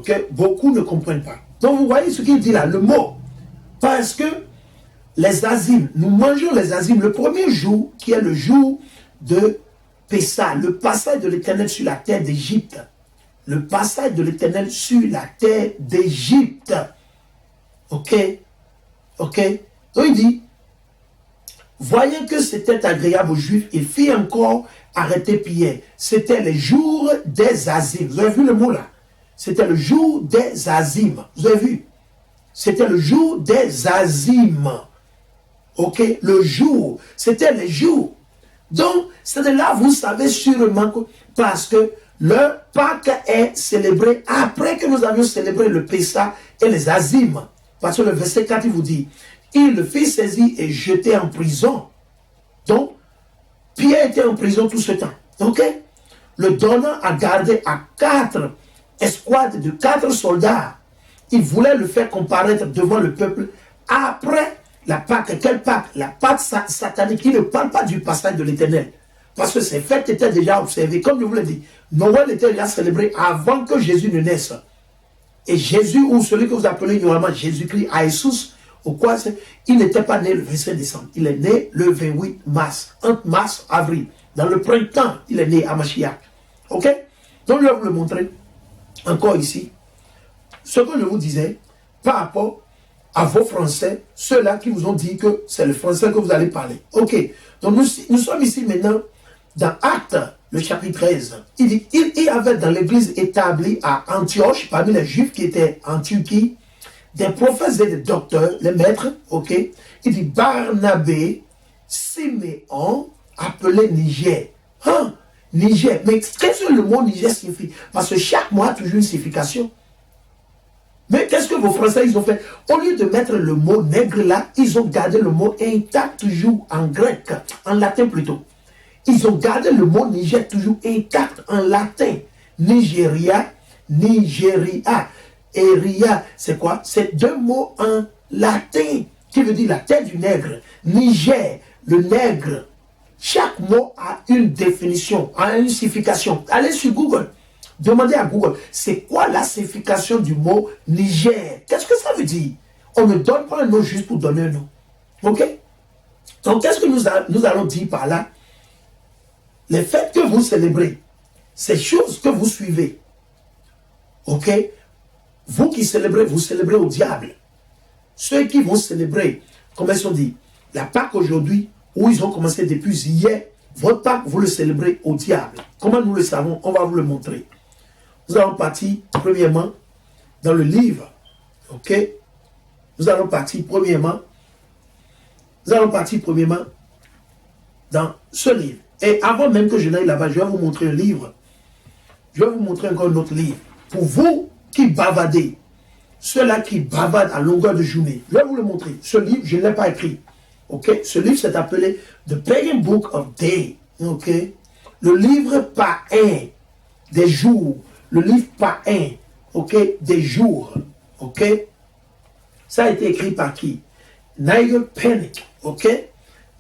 Ok, beaucoup ne comprennent pas. Donc vous voyez ce qu'il dit là, le mot. Parce que les azimes, nous mangeons les azimes le premier jour, qui est le jour de Pessah, le passage de l'Éternel sur la terre d'Égypte. Le passage de l'Éternel sur la terre d'Égypte. Ok? Ok? Donc il dit, voyez que c'était agréable aux Juifs et fit encore arrêter Pierre. C'était les jours des azimes. Vous avez vu le mot là? C'était le jour des azimes. Vous avez vu? C'était le jour des azimes. Ok? Le jour. C'était les jours. Donc, c'est de là, vous savez sûrement que, parce que le Pâques est célébré après que nous avions célébré le Pessah et les azimes. Parce que le verset 4, il vous dit, il le fit saisir et jeter en prison. Donc, Pierre était en prison tout ce temps. Ok? Le donnant a gardé à 4 escouades de 4 soldats. Il voulait le faire comparaître devant le peuple après la Pâque. Quelle Pâque? La Pâque satanique. Il ne parle pas du passage de l'Éternel. Parce que ces fêtes étaient déjà observées. Comme je vous l'ai dit, Noël était déjà célébré avant que Jésus ne naisse. Et Jésus, ou celui que vous appelez normalement Jésus-Christ, Aïssus, ou quoi, il n'était pas né le 25 décembre. Il est né le 28 mars. Entre mars et avril. Dans le printemps, il est né à Mashiach. Ok? Donc je vais vous le montrer encore ici. Ce que je vous disais par rapport à vos Français, ceux-là qui vous ont dit que c'est le français que vous allez parler. Ok. Donc nous sommes ici maintenant dans Actes, le chapitre 13. Il dit, il y avait dans l'église établie à Antioche, parmi les Juifs qui étaient en Turquie, des prophètes et des docteurs, les maîtres, ok. Il dit Barnabé, Siméon, appelé Niger. Hein? Niger. Mais qu'est-ce que le mot Niger signifie? Parce que chaque mot a toujours une signification. Mais qu'est-ce que vos Français, ils ont fait? Au lieu de mettre le mot nègre là, ils ont gardé le mot intact toujours en grec, en latin plutôt. Ils ont gardé le mot Niger toujours intact en latin. Nigeria, Nigeria. Et Ria, c'est quoi? C'est deux mots en latin qui veut dire la tête du nègre. Niger, le nègre. Chaque mot a une définition, a une signification. Allez sur Google. Demandez à Google, c'est quoi la signification du mot Niger? Qu'est-ce que ça veut dire? On ne donne pas un nom juste pour donner un nom. Ok? Donc, qu'est-ce que nous allons dire par là? Les fêtes que vous célébrez, ces choses que vous suivez, ok? Vous qui célébrez, vous célébrez au diable. Ceux qui vont célébrer, comment ils ont dit, la Pâque aujourd'hui, où ils ont commencé depuis hier, votre Pâque, vous le célébrez au diable. Comment nous le savons? On va vous le montrer. Nous allons partir, premièrement, dans le livre. Ok? Nous allons partir, premièrement, dans ce livre. Et avant même que je n'aille là-bas, je vais vous montrer un livre. Je vais vous montrer encore un autre livre. Pour vous qui bavardez, ceux-là qui bavardent à longueur de journée, je vais vous le montrer. Ce livre, je ne l'ai pas écrit. Ok? Ce livre s'est appelé The Pagan Book of Day. Ok? Le livre par un des jours. Le livre par un. Ok? Des jours. Ok? Ça a été écrit par qui? Nigel Penick. Ok?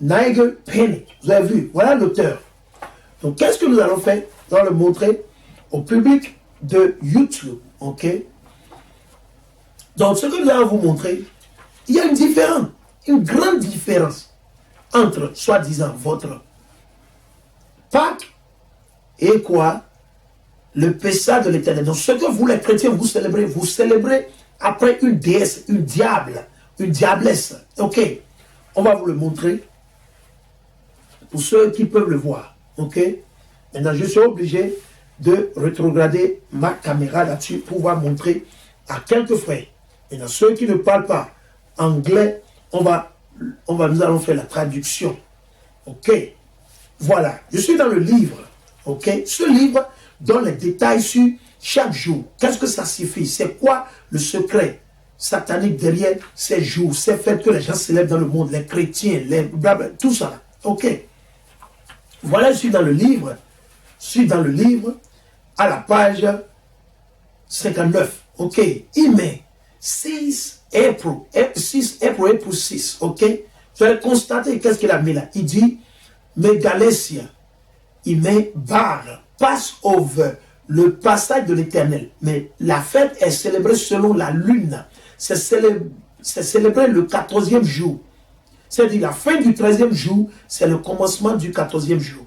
Nigel Penick. Vous avez vu? Voilà l'auteur. Donc, qu'est-ce que nous allons faire? Nous allons le montrer au public de YouTube. Ok? Donc, ce que nous allons vous montrer, il y a une différence, une grande différence entre, soi-disant, votre Pâques et quoi? Le Pessah de l'Éternel. Donc, ce que vous, les chrétiens, vous célébrez après une déesse, une diable, une diablesse. Ok? On va vous le montrer pour ceux qui peuvent le voir. Ok? Maintenant, je suis obligé de rétrograder ma caméra là-dessus pour pouvoir montrer à quelques frères. Maintenant, ceux qui ne parlent pas anglais, nous allons faire la traduction. Ok? Voilà. Je suis dans le livre. Ok? Ce livre donne les détails sur chaque jour. Qu'est-ce que ça signifie? C'est quoi le secret satanique derrière ces jours, ces fêtes que les gens célèbrent dans le monde, les chrétiens, les blablabla, tout ça. Ok? Voilà, je suis dans le livre. Je suis dans le livre à la page 59. Ok? Il met 6 April 6. Ok? Vous allez constater qu'est-ce qu'il a mis là. Il dit Megalesia. Il met Bar, Passover, le passage de l'Éternel. Mais la fête est célébrée selon la lune. C'est célébré le 14e jour. C'est-à-dire la fin du 13e jour, c'est le commencement du 14e jour.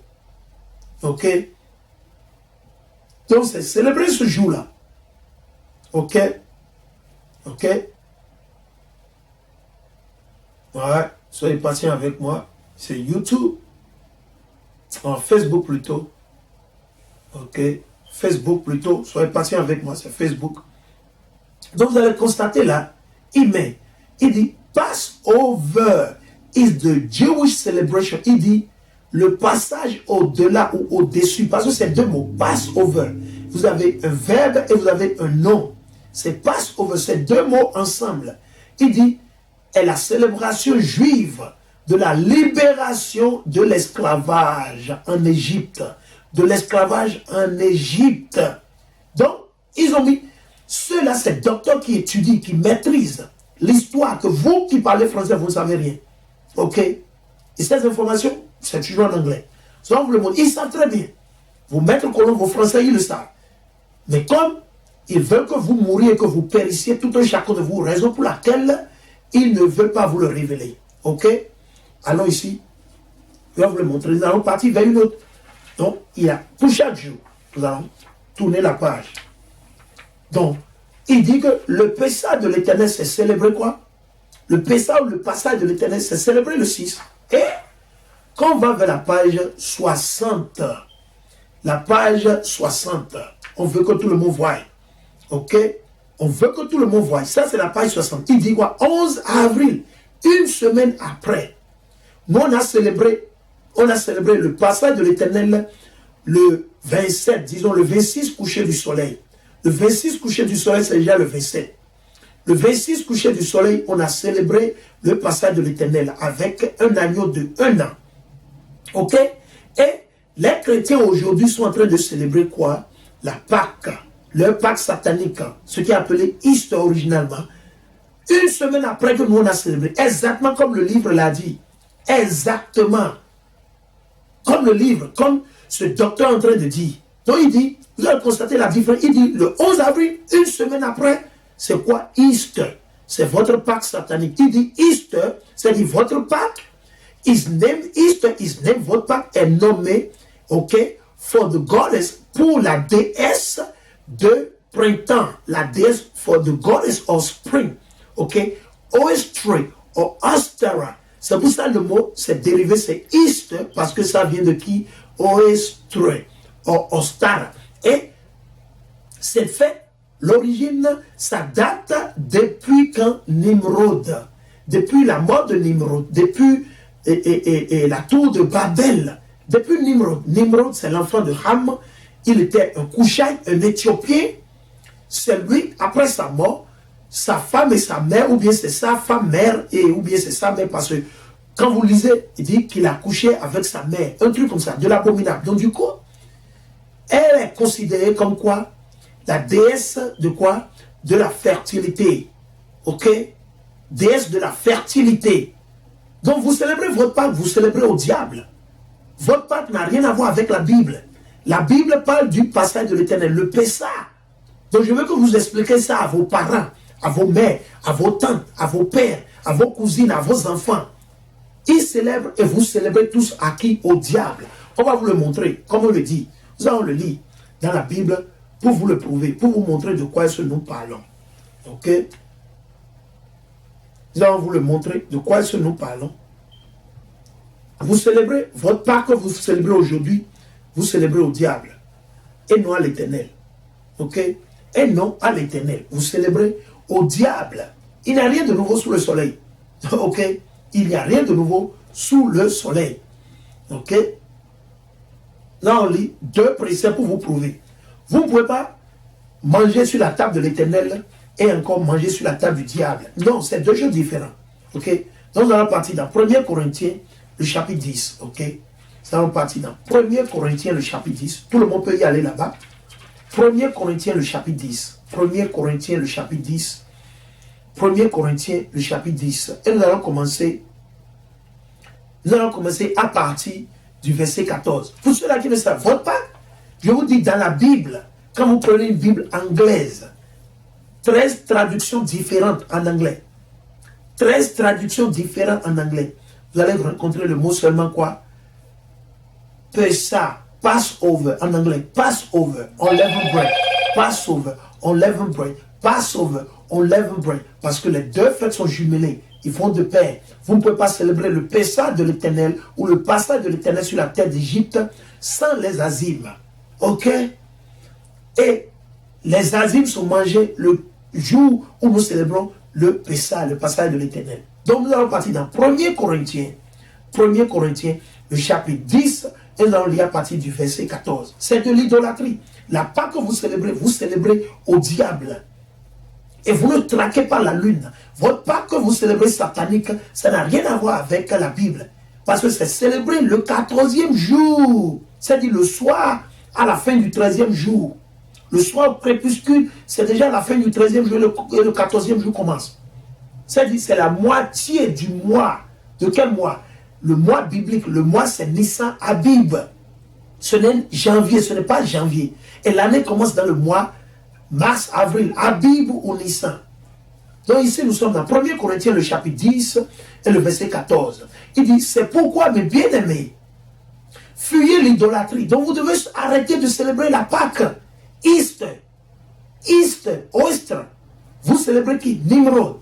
Ok? Donc c'est célébré ce jour-là. Ok? Ok? Ouais, soyez patient avec moi. C'est YouTube. En Facebook plutôt. Ok? Facebook plutôt. Soyez patient avec moi, c'est Facebook. Donc vous allez constater là, il dit Passover is the Jewish celebration. Il dit le passage au-delà ou au-dessus, parce que c'est deux mots, Passover. Vous avez un verbe et vous avez un nom. C'est Passover, c'est deux mots ensemble. Il dit est la célébration juive de la libération de l'esclavage en Égypte. De l'esclavage en Égypte. Donc, ils ont mis, ceux-là, c'est docteurs qui étudient, qui maîtrisent l'histoire, que vous qui parlez français, vous ne savez rien. Ok? Et ces informations, c'est toujours en anglais. Ça, vous le montre. Ils savent très bien. Vos maîtres colons, vos français, ils le savent. Mais comme ils veulent que vous mouriez, que vous périssiez, tout un chacun de vous, raison pour laquelle ils ne veulent pas vous le révéler. Ok? Allons ici. Je vais vous le montrer. Nous allons partir vers une autre. Donc, il y a, pour chaque jour, nous allons tourner la page. Donc, il dit que le Pessah de l'Éternel, c'est célébré quoi? Le Pessah ou le passage de l'Éternel, c'est célébré le 6. Et quand on va vers la page 60, la page 60, on veut que tout le monde voie. Ok? On veut que tout le monde voie. Ça, c'est la page 60. Il dit quoi? 11 avril, une semaine après, nous, on a célébré le passage de l'Éternel le 27, disons le 26 coucher du soleil. Le 26 coucher du soleil, c'est déjà le 27. Le 26 coucher du soleil, on a célébré le passage de l'Éternel avec un agneau de 1 an. Ok? Et les chrétiens aujourd'hui sont en train de célébrer quoi? La Pâque. Le Pâque satanique. Ce qui est appelé Easter originalement. Une semaine après que nous on a célébré. Exactement comme le livre l'a dit. Exactement. Comme le livre, comme ce docteur est en train de dire. Donc il dit, vous allez constater la différence. Il dit, le 11 avril, une semaine après, c'est quoi Easter? C'est votre Pâque satanique. Il dit Easter, c'est-à-dire votre Pâque. His name Easter, his name, votre Pâque est nommé, ok, for the goddess, pour la déesse de printemps. La déesse for the goddess of spring. Ok, Oestre, ou Ostera. C'est pour ça le mot, c'est dérivé, c'est Easter, parce que ça vient de qui? Oestre, ou Ostara. Et cette fête, l'origine, ça date depuis quand Nimrod, depuis la mort de Nimrod, depuis la tour de Babel, depuis Nimrod. Nimrod, c'est l'enfant de Ham, il était un Couchaï, un Éthiopien. C'est lui, après sa mort, sa femme et sa mère, ou bien c'est sa femme mère, ou bien c'est sa mère, parce que quand vous lisez, il dit qu'il a couché avec sa mère, un truc comme ça, de l'abominable. Donc du coup, elle est considérée comme quoi? La déesse de quoi? De la fertilité. Ok? Déesse de la fertilité. Donc vous célébrez votre Pâque, vous célébrez au diable. Votre Pâque n'a rien à voir avec la Bible. La Bible parle du passage de l'Éternel, le Pessah. Donc je veux que vous expliquiez ça à vos parents, à vos mères, à vos tantes, à vos pères, à vos cousines, à vos enfants. Ils célèbrent et vous célébrez tous à qui? Au diable. On va vous le montrer, comme on le dit. Nous allons le lire dans la Bible pour vous le prouver, pour vous montrer de quoi est-ce que nous parlons. Ok? Nous allons vous le montrer de quoi est-ce que nous parlons. Vous célébrez votre Pâque que vous célébrez aujourd'hui, vous célébrez au diable et non à l'Éternel. Ok? Et non à l'Éternel. Vous célébrez au diable. Il n'y a rien de nouveau sous le soleil. Ok? Il n'y a rien de nouveau sous le soleil. Ok? Là, on lit 2 préceptes pour vous prouver. Vous ne pouvez pas manger sur la table de l'Éternel et encore manger sur la table du diable. Non, c'est 2 choses différentes. Ok? Donc, nous allons partir dans 1 Corinthiens, le chapitre 10. Ok? Nous allons partir dans 1 Corinthiens, le chapitre 10. Tout le monde peut y aller là-bas. 1 Corinthiens, le chapitre 10. 1 Corinthiens, le chapitre 10. 1 Corinthiens, le chapitre 10. Et nous allons commencer à partir du verset 14. Pour ceux-là qui ne savent, votre Pâque, je vous dis dans la Bible, quand vous prenez une Bible anglaise, 13 traductions différentes en anglais. 13 traductions différentes en anglais. Vous allez rencontrer le mot seulement quoi? Pessa, Passover en anglais. Passover, unleavened bread. Passover, unleavened bread. Passover, unleavened bread. Parce que les deux fêtes sont jumelées. Ils font de pair. Vous ne pouvez pas célébrer le Pessa de l'Éternel ou le passage de l'Éternel sur la terre d'Égypte sans les azimes. Ok? Et les azimes sont mangés le jour où nous célébrons le Pessa, le passage de l'Éternel. Donc nous allons partir dans 1 Corinthiens, le chapitre 10, et nous allons lire à partir du verset 14. C'est de l'idolâtrie. La Pâque que vous célébrez au diable. Et vous ne traquez pas la lune. Votre Pâque que vous célébrez satanique, ça n'a rien à voir avec la Bible. Parce que c'est célébré le 14e jour. C'est-à-dire le soir à la fin du 13e jour. Le soir au crépuscule, c'est déjà la fin du 13e jour et le 14e jour commence. C'est-à-dire c'est la moitié du mois. De quel mois? Le mois biblique, le mois c'est Nissan Abib. Ce n'est janvier, ce n'est pas janvier. Et l'année commence dans le mois mars, avril, Abib ou Nissan. Donc ici nous sommes dans 1 Corinthiens le chapitre 10 et le verset 14. Il dit, c'est pourquoi mes bien-aimés, fuyez l'idolâtrie. Donc vous devez arrêter de célébrer la Pâque. Easter, Oyster. Vous célébrez qui? Nimrod.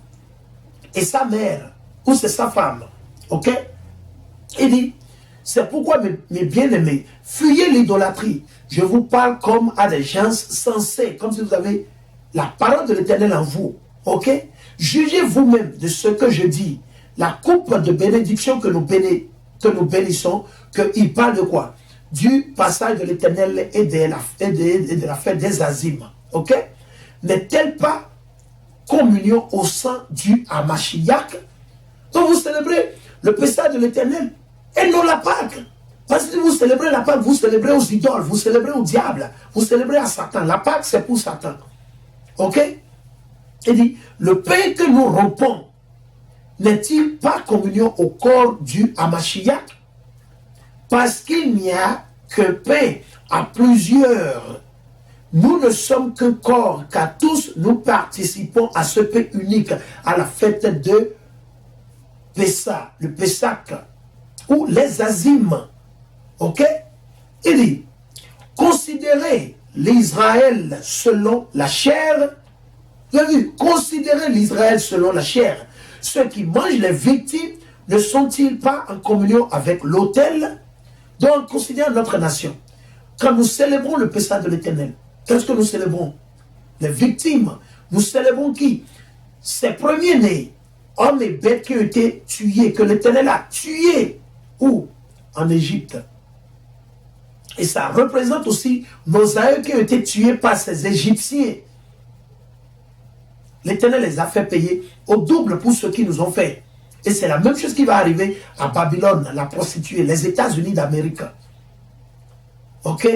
Et sa mère, ou c'est sa femme. Ok? Il dit, c'est pourquoi mes bien-aimés, fuyez l'idolâtrie. Je vous parle comme à des gens sensés, comme si vous avez la parole de l'Éternel en vous. Ok? Jugez vous-même de ce que je dis. La coupe de bénédiction que nous bénissons, qu'il parle de quoi? Du passage de l'Éternel et de la fête des azimes. Ok? N'est-elle pas communion au sang dû à Mashiach? Donc vous célébrez le passage de l'Éternel et non la Pâque. Parce que vous célébrez la Pâque, vous célébrez aux idoles, vous célébrez au diable, vous célébrez à Satan. La Pâque, c'est pour Satan. Ok? Il dit, le pain que nous rompons n'est-il pas communion au corps dû à Mashiach? Parce qu'il n'y a que pain à plusieurs. Nous ne sommes qu'un corps, car tous nous participons à ce pain unique, à la fête de Pessa, le Pessac, ou les azimes. Ok? Il dit, considérez l'Israël selon la chair. Vous avez vu, considérez l'Israël selon la chair. Ceux qui mangent les victimes ne sont-ils pas en communion avec l'autel? Donc, considérez notre nation. Quand nous célébrons le Pessa de l'Éternel, qu'est-ce que nous célébrons? Les victimes. Nous célébrons qui? Ces premiers-nés, hommes et bêtes qui ont été tués, que l'Éternel a tués. Où? En Égypte. Et ça représente aussi nos aïeux qui ont été tués par ces Égyptiens. L'Éternel les a fait payer au double pour ce qu'ils nous ont fait. Et c'est la même chose qui va arriver à Babylone, la prostituée, les États-Unis d'Amérique. Ok?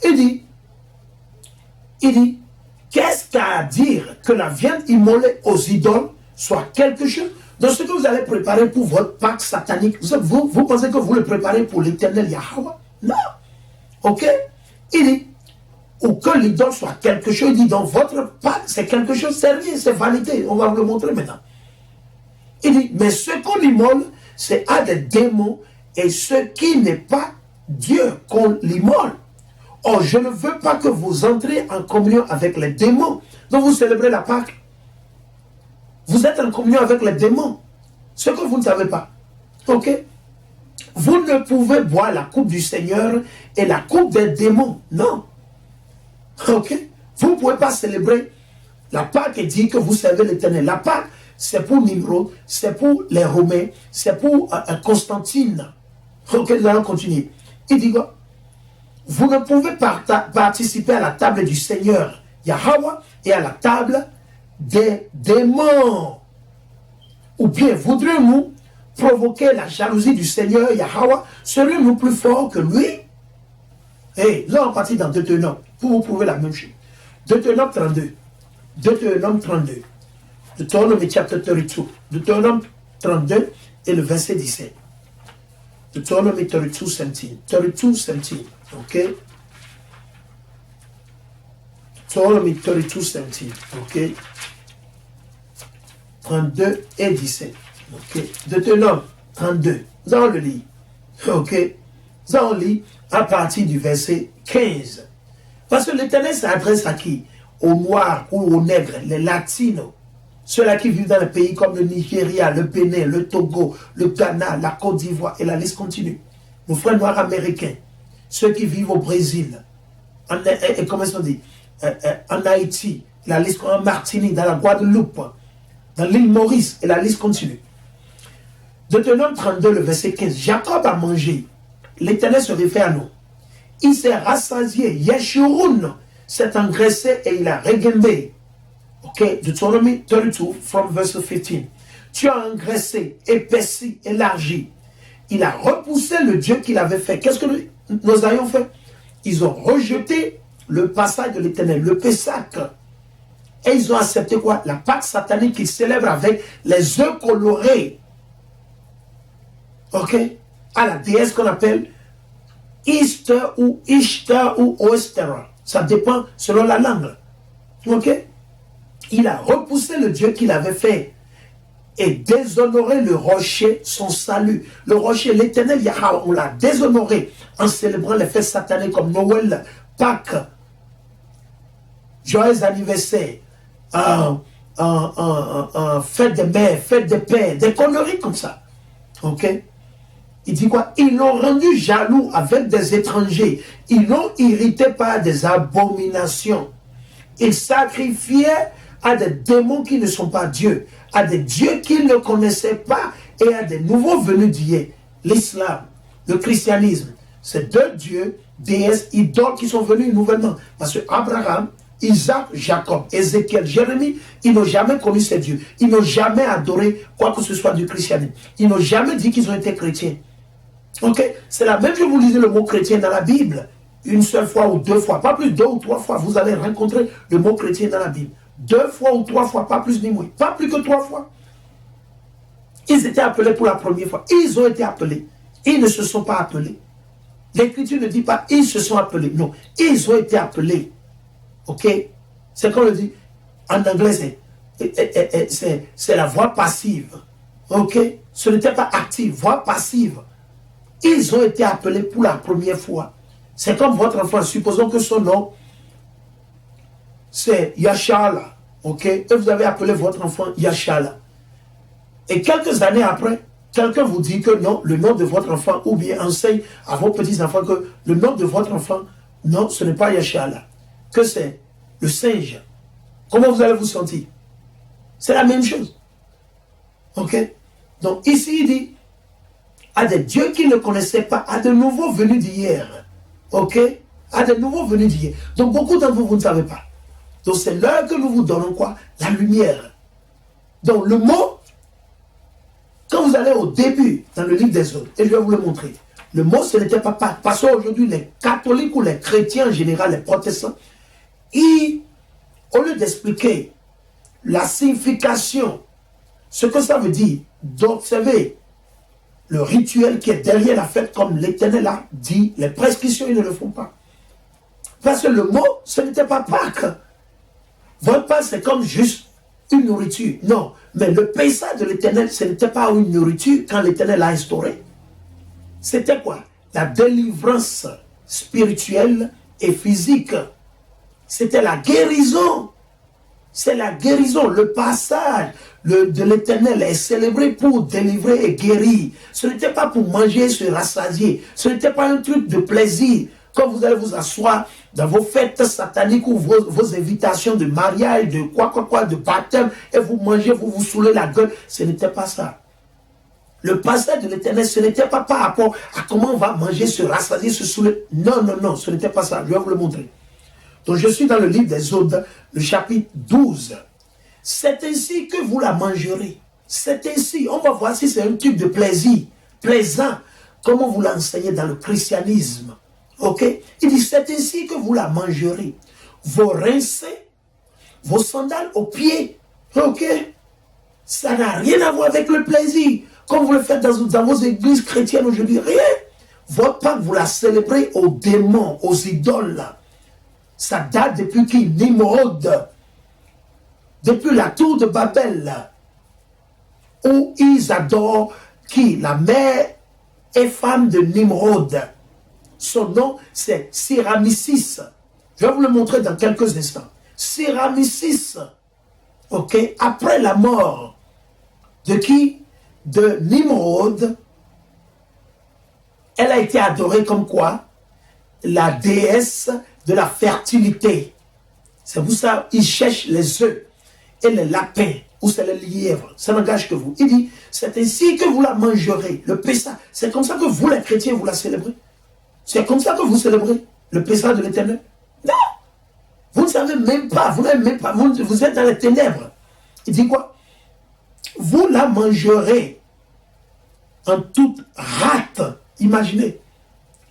Il dit, qu'est-ce qu'à à dire que la viande immolée aux idoles soit quelque chose? Dans ce que vous allez préparer pour votre Pâque satanique, vous pensez que vous le préparez pour l'Éternel Yahweh? Non. Ok? Il dit, ou que l'idole soit quelque chose, il dit, dans votre Pâque, c'est quelque chose, c'est rien, c'est vanité. On va vous le montrer maintenant. Il dit, mais ce qu'on immole, c'est à des démons, et ce qui n'est pas Dieu qu'on l'immole. Or, je ne veux pas que vous entriez en communion avec les démons. Donc vous célébrez la Pâque. Vous êtes en communion avec les démons. Ce que vous ne savez pas. Ok? Vous ne pouvez boire la coupe du Seigneur et la coupe des démons. Non. Ok? Vous ne pouvez pas célébrer la Pâque et dire que vous servez l'Éternel. La Pâque, c'est pour Nimrod, c'est pour les Romains, c'est pour Constantine. Ok, nous allons continuer. Il dit quoi? Vous ne pouvez pas participer à la table du Seigneur Yahweh et à la table des démons. Ou bien voudrions-nous provoquer la jalousie du Seigneur Yahweh? Serions-nous plus forts que lui? Et là, on partit dans Deutéronome pour vous prouver la même chose. Deutéronome 32. Deutéronome 32. Deutéronome chapter 32. Deutéronome 32 et le verset 17. Deuteronomy 32:17. 32:17. Ok? Deuteronomy 32:17. Ok. 32 et 17. Ok. Deutéronome 32. Nous allons le lire. Ok. Nous allons lire à partir du verset 15. Parce que l'Éternel s'adresse à qui? Aux Noirs ou aux Nègres, les Latinos. Ceux-là qui vivent dans les pays comme le Nigeria, le Bénin, le Togo, le Ghana, la Côte d'Ivoire, et la liste continue. Nos frères noirs américains, ceux qui vivent au Brésil, comment est-ce qu'on dit, en Haïti, la liste en Martinique, dans la Guadeloupe, dans l'île Maurice, et la liste continue. Deutéronome 32, le verset 15. Jacob a mangé. L'Éternel se réfère à nous. Il s'est rassasié. Yeshurun s'est engraissé et il a regainé. Ok, Deuteronomy 32, from verse 15. Tu as engraissé, épaissi, élargi. Il a repoussé le Dieu qu'il avait fait. Qu'est-ce que nous avions fait? Ils ont rejeté le passage de l'Éternel, le Pessah. Et ils ont accepté quoi? La Pâque satanique qu'ils célèbrent avec les œufs colorés. Ok? À la déesse qu'on appelle Easter ou Ishtar ou Oestera. Ça dépend selon la langue. Ok? Il a repoussé le Dieu qu'il avait fait et déshonoré le rocher, son salut. Le rocher, l'Éternel Yahweh, on l'a déshonoré en célébrant les fêtes sataniques comme Noël, Pâques, joyeux anniversaire, fête des mères, fête des pères, des conneries comme ça. Ok? Il dit quoi? Ils l'ont rendu jaloux avec des étrangers. Ils l'ont irrité par des abominations. Ils sacrifiaient à des démons qui ne sont pas Dieu, à des dieux qu'ils ne connaissaient pas et à des nouveaux venus d'hier. L'islam, le christianisme, c'est deux dieux, déesses, idoles qui sont venus nouvellement. Parce que Abraham, Isaac, Jacob, Ézéchiel, Jérémie, ils n'ont jamais connu ces dieux. Ils n'ont jamais adoré quoi que ce soit du christianisme. Ils n'ont jamais dit qu'ils ont été chrétiens. Ok? C'est la même chose, vous lisez le mot chrétien dans la Bible. Une seule fois ou deux fois, pas plus, deux ou trois fois, vous allez rencontrer le mot chrétien dans la Bible. Deux fois ou trois fois, pas plus ni moins. Pas plus que trois fois. Ils étaient appelés pour la première fois. Ils ont été appelés. Ils ne se sont pas appelés. L'Écriture ne dit pas ils se sont appelés. Non, ils ont été appelés. Ok? C'est comme on le dit en anglais, c'est la voix passive. Ok? Ce n'était pas active, voix passive. Ils ont été appelés pour la première fois. C'est comme votre enfant, supposons que son nom, c'est Yashala. Ok? Et vous avez appelé votre enfant Yashala. Et quelques années après, quelqu'un vous dit que non, le nom de votre enfant, ou bien enseigne à vos petits-enfants que le nom de votre enfant, non, ce n'est pas Yashala. Que c'est le singe. Comment vous allez vous sentir? C'est la même chose. Ok? Donc ici, il dit, à des dieux qui ne connaissaient pas, à de nouveaux venus d'hier. Ok? À de nouveaux venus d'hier. Donc beaucoup d'entre vous, vous ne savez pas. Donc c'est l'heure que nous vous donnons quoi? La lumière. Donc le mot, quand vous allez au début, dans le livre des Autres, et je vais vous le montrer, le mot, ce n'était pas Pâques. Parce qu'aujourd'hui, les catholiques ou les chrétiens en général, les protestants, ils, au lieu d'expliquer la signification, ce que ça veut dire, d'observer le rituel qui est derrière la fête, comme l'Éternel a dit, les prescriptions, ils ne le font pas. Parce que le mot, ce n'était pas Pâques. Votre Pâques, c'est comme juste une nourriture. Non, mais le Pessah de l'Éternel, ce n'était pas une nourriture quand l'Éternel l'a instauré. C'était quoi? La délivrance spirituelle et physique. C'était la guérison. C'est la guérison. Le passage de l'Éternel est célébré pour délivrer et guérir. Ce n'était pas pour manger et se rassasier. Ce n'était pas un truc de plaisir. Quand vous allez vous asseoir dans vos fêtes sataniques ou vos invitations de mariage, de quoi, de baptême, et vous mangez, vous vous saoulez la gueule. Ce n'était pas ça. Le passage de l'Éternel, ce n'était pas par rapport à comment on va manger, se rassasier, se saouler. Non, non, non, ce n'était pas ça. Je vais vous le montrer. Donc je suis dans le livre des Autres, le chapitre 12. C'est ainsi que vous la mangerez. C'est ainsi. On va voir si c'est un type de plaisir, plaisant, comment vous l'enseignez dans le christianisme. Ok? Il dit, c'est ainsi que vous la mangerez. Vos rincés, vos sandales aux pieds. Ok? Ça n'a rien à voir avec le plaisir. Comme vous le faites dans vos églises chrétiennes aujourd'hui, rien. Votre Pâques, vous la célébrez aux démons, aux idoles. Ça date depuis qui? Nimrod. Depuis la tour de Babel. Où ils adorent qui? La mère et femme de Nimrod. Son nom, c'est Séramicis. Je vais vous le montrer dans quelques instants. Séramicis. Ok? Après la mort de qui? De Nimrod. Elle a été adorée comme quoi? La déesse de la fertilité. C'est pour ça qu'il cherche les œufs et les lapins, ou c'est les lièvres. Ça n'engage que vous. Il dit, c'est ainsi que vous la mangerez. Le Pessah, c'est comme ça que vous, les chrétiens, vous la célébrez. C'est comme ça que vous célébrez le Pessah de l'Éternel. Non. Vous ne savez même pas, vous n'avez même pas, vous êtes dans les ténèbres. Il dit quoi? Vous la mangerez en toute rate. Imaginez.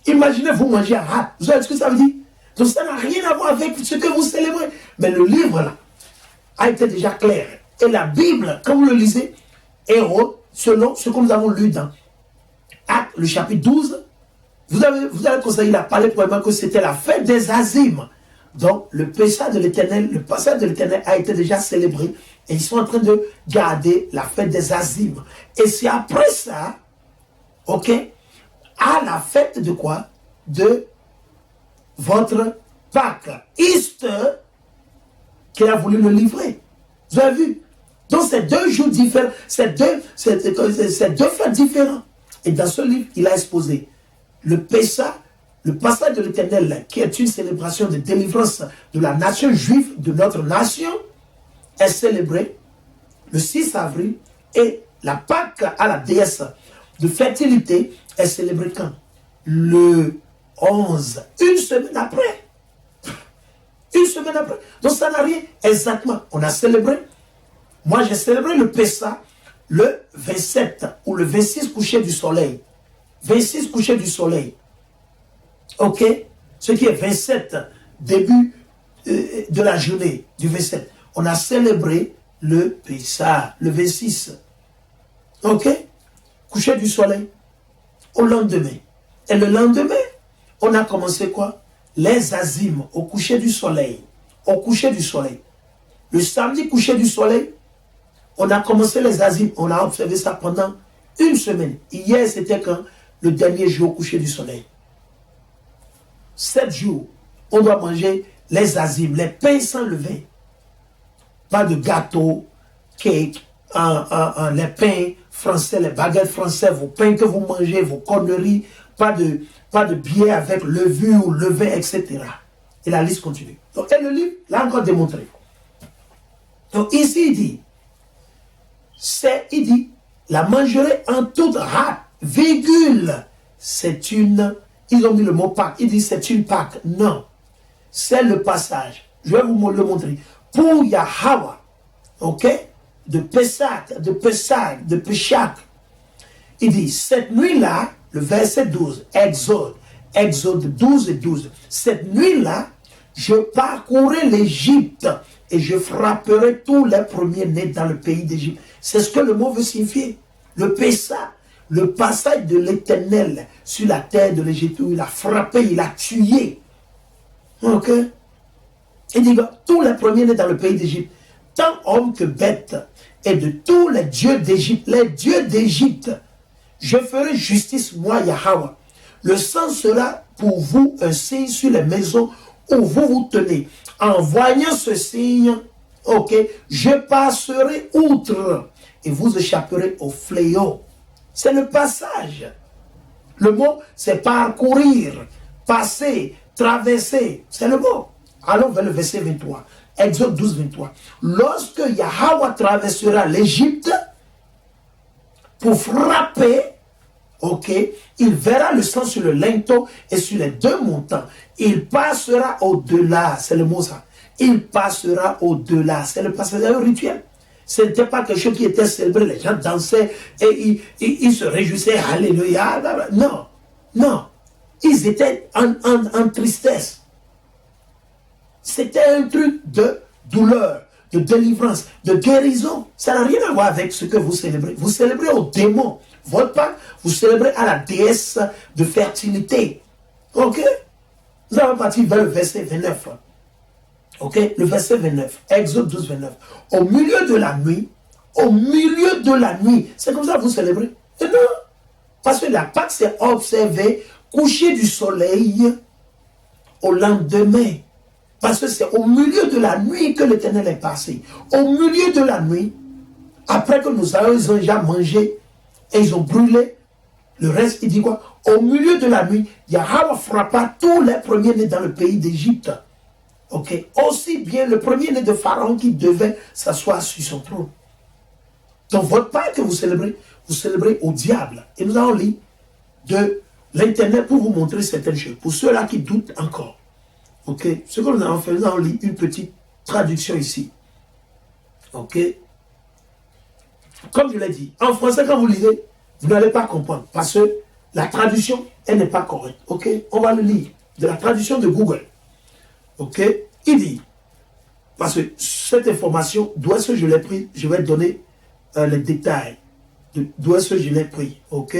Imaginez vous manger à rate. Vous savez ce que ça veut dire? Donc ça n'a rien à voir avec ce que vous célébrez. Mais le livre là a été déjà clair. Et la Bible, quand vous le lisez, Hérode, selon ce que nous avons lu dans Actes, le chapitre 12, vous avez constaté, il a parlé probablement que c'était la fête des Azimes. Donc le Pessah de l'Éternel, le passage de l'Éternel a été déjà célébré. Et ils sont en train de garder la fête des Azimes. Et c'est après ça, ok, à la fête de quoi? De votre Pâques, Easter, qu'il a voulu le livrer. Vous avez vu? Donc c'est deux jours différents, c'est deux fêtes différentes. Et dans ce livre, il a exposé le Pessah, le passage de l'Éternel, qui est une célébration de délivrance de la nation juive, de notre nation, est célébrée le 6 avril, et la Pâque à la déesse de fertilité est célébrée quand? Le 11, une semaine après. Une semaine après. Donc ça n'a rien exactement. On a célébré. Moi j'ai célébré le Pessah le 27 ou le 26 coucher du soleil. 26 coucher du soleil. Ok? Ce qui est 27 début de la journée du 27. On a célébré le Pessah le 26. Ok? Coucher du soleil. Au lendemain. Et le lendemain, on a commencé quoi? Les Azimes, au coucher du soleil. Au coucher du soleil. Le samedi coucher du soleil, on a commencé les Azimes. On a observé ça pendant une semaine. Hier, c'était quand? Le dernier jour au coucher du soleil. 7 jours, on doit manger les Azimes, les pains sans levain. Pas de gâteau, cake, les pains français, les baguettes françaises, vos pains que vous mangez, vos conneries, pas de bière avec levure ou levain, etc. Et la liste continue. Donc, et le livre l'a encore démontré. Donc ici, il dit, la mangerez en toute rate, virgule, c'est une, ils ont mis le mot Pâques, il dit c'est une Pâque. Non, c'est le passage. Je vais vous le montrer. Pour Yahweh, ok, de Pessah, de Peshach, il dit, cette nuit-là, le verset 12, Exode 12 et 12, cette nuit-là, je parcourrai l'Égypte et je frapperai tous les premiers-nés dans le pays d'Égypte. C'est ce que le mot veut signifier. Le Pessah, le passage de l'Éternel sur la terre de l'Égypte, où il a frappé, il a tué. Ok? Il dit, tous les premiers-nés dans le pays d'Égypte, tant hommes que bêtes, et de tous les dieux d'Égypte, je ferai justice, moi, Yahweh. Le sang sera pour vous un signe sur les maisons où vous vous tenez. En voyant ce signe, ok, je passerai outre et vous échapperez au fléau. C'est le passage. Le mot, c'est parcourir, passer, traverser. C'est le mot. Allons vers le verset 23. Exode 12, 23. Lorsque Yahweh traversera l'Égypte pour frapper, ok, il verra le sang sur le linteau et sur les deux montants. Il passera au-delà. C'est le mot ça. Il passera au-delà. C'est le passage rituel. Ce n'était pas quelque chose qui était célébré. Les gens dansaient et ils se réjouissaient. Alléluia. Non. Non. Ils étaient en tristesse. C'était un truc de douleur, de délivrance, de guérison. Ça n'a rien à voir avec ce que vous célébrez. Vous célébrez au démon. Votre Pâques, vous célébrez à la déesse de fertilité. Ok? Nous allons partir vers le verset 29. Ok, le verset 29, Exode 12, 29. Au milieu de la nuit, c'est comme ça que vous célébrez. Et non, parce que la Pâque s'est observée coucher du soleil au lendemain. Parce que c'est au milieu de la nuit que l'Éternel est passé. Au milieu de la nuit, après que ils ont déjà mangé et ils ont brûlé, le reste, il dit quoi? Au milieu de la nuit, Yahweh frappa tous les premiers-nés dans le pays d'Égypte. Ok, aussi bien le premier-né de Pharaon qui devait s'asseoir sur son trône. Donc votre Pâque que vous célébrez au diable. Et nous allons lire de l'Internet pour vous montrer certaines choses. Pour ceux-là qui doutent encore. Ok, ce que nous allons faire, nous allons lire une petite traduction ici. Ok. Comme je l'ai dit, en français, quand vous lisez, vous n'allez pas comprendre. Parce que la traduction, elle n'est pas correcte. Ok, on va le lire. De la traduction de Google. Ok, il dit, parce que cette information, d'où est-ce que je l'ai pris, je vais donner les détails. D'où est-ce que je l'ai pris. Ok,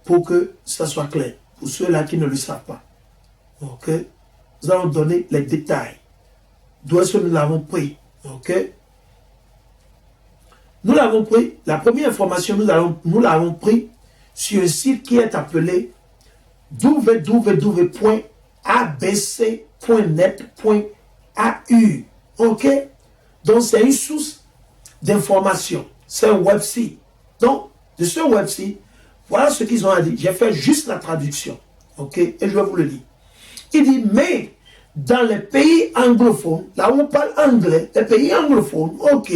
pour que ça soit clair. Pour ceux-là qui ne le savent pas. Ok, nous allons donner les détails. D'où est-ce que nous l'avons pris. Ok. Nous l'avons pris, la première information, nous l'avons pris sur un site qui est appelé www.abc.net.au. Ok? Donc, c'est une source d'information. C'est un web site. Donc, de ce web site, voilà ce qu'ils ont à dire. J'ai fait juste la traduction. Ok? Et je vais vous le lire. Il dit, mais dans les pays anglophones, là où on parle anglais, les pays anglophones, ok,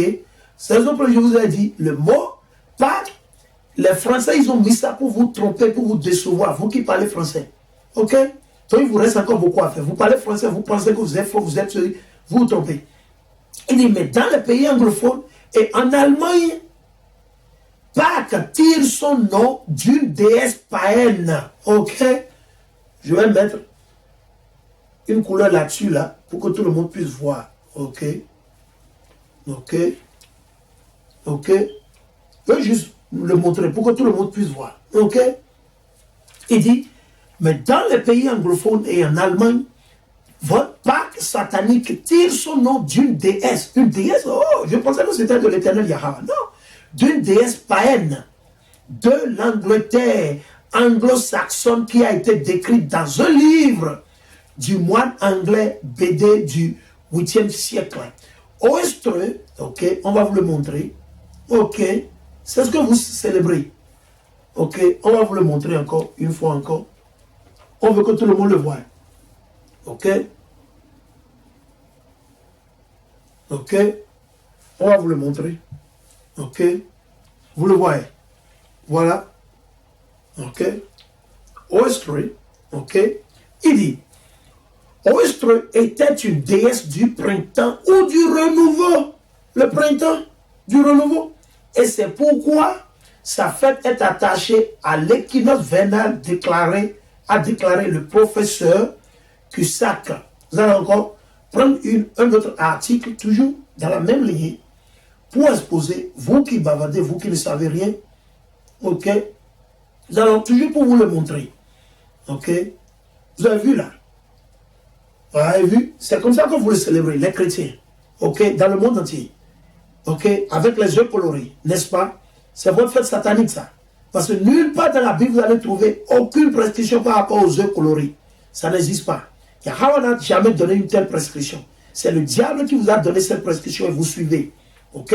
c'est la raison pour laquelle je vous ai dit le mot Pâques. Les Français, ils ont mis ça pour vous tromper, pour vous décevoir, vous qui parlez français. Ok? Donc il vous reste encore beaucoup à faire. Vous parlez français, vous pensez que vous êtes faux, vous vous trompez. Il dit, mais dans les pays anglophones et en Allemagne, Pâques tire son nom d'une déesse païenne. Ok? Je vais mettre une couleur là-dessus, là, pour que tout le monde puisse voir. Ok? Ok? Ok? Je vais juste le montrer pour que tout le monde puisse voir. Ok? Il dit, mais dans les pays anglophones et en Allemagne, votre Pâque satanique tire son nom d'une déesse. Une déesse? Oh, je pensais que c'était de l'Éternel Yahweh. Non, d'une déesse païenne de l'Angleterre anglo-saxonne qui a été décrite dans un livre du moine anglais Bédé du 8e siècle. Oestreux, ok, on va vous le montrer. Ok, c'est ce que vous célébrez. Ok, on va vous le montrer encore, une fois encore. On veut que tout le monde le voie. Ok. Ok. On va vous le montrer. Ok. Vous le voyez. Voilà. Ok. Oestreux. Ok. Il dit, Oestreux était une déesse du printemps ou du renouveau. Le printemps, du renouveau. Et c'est pourquoi sa fête est attachée à l'équinoxe vernal a déclaré le professeur Cusack. Vous allez encore prendre un autre article, toujours dans la même ligne, pour exposer, vous qui bavardez, vous qui ne savez rien, ok, nous allons toujours pour vous le montrer, ok, vous avez vu là, vous avez vu, c'est comme ça que vous le célébrez, les chrétiens, ok, dans le monde entier, ok, avec les yeux colorés, n'est-ce pas? C'est votre fête satanique ça, parce que nulle part dans la Bible vous allez trouver aucune prescription par rapport aux yeux colorés, ça n'existe pas. Yahweh n'a jamais donné une telle prescription. C'est le diable qui vous a donné cette prescription et vous suivez. Ok?